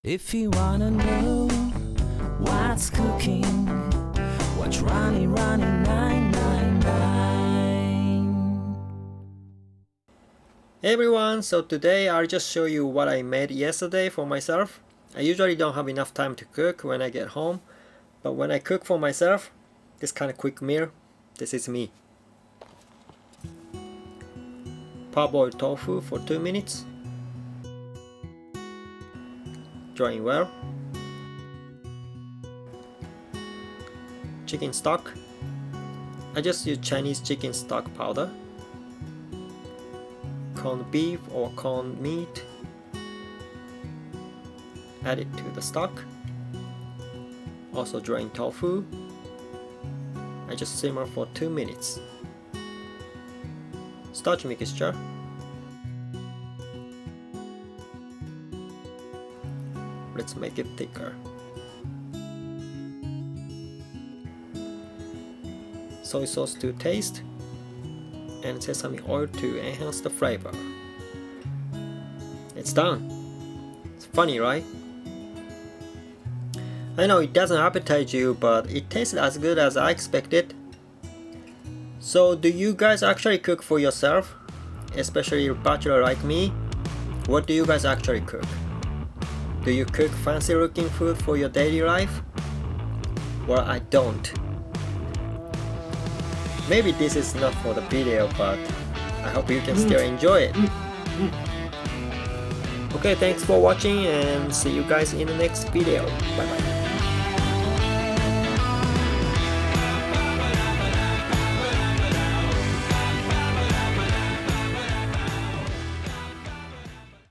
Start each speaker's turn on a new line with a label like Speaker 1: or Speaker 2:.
Speaker 1: If you wanna know what's cooking, watch Running 999.
Speaker 2: Hey everyone, so today I'll just show you what I made yesterday for myself. I usually don't have enough time to cook when I get home, but when I cook for myself, this kind of quick meal, this is me. Parboiled tofu for 2 minutes. Drying well. Chicken stock. I just use Chinese chicken stock powder. Corned beef or corned meat. Add it to the stock. Also drying tofu. I just simmer for 2 minutes. Starch mixture. Let's make it thicker. Soy sauce to taste, and sesame oil to enhance the flavor. It's done. It's funny, right? I know it doesn't appetize you, but it tastes as good as I expected. So do you guys actually cook for yourself? Especially a bachelor like me? What do you guys actually cook? Do you cook fancy looking food for your daily life? Well, I don't. Maybe this is not for the video, but I hope you can still enjoy it. Okay, thanks for watching and see you guys in the next video. Bye bye.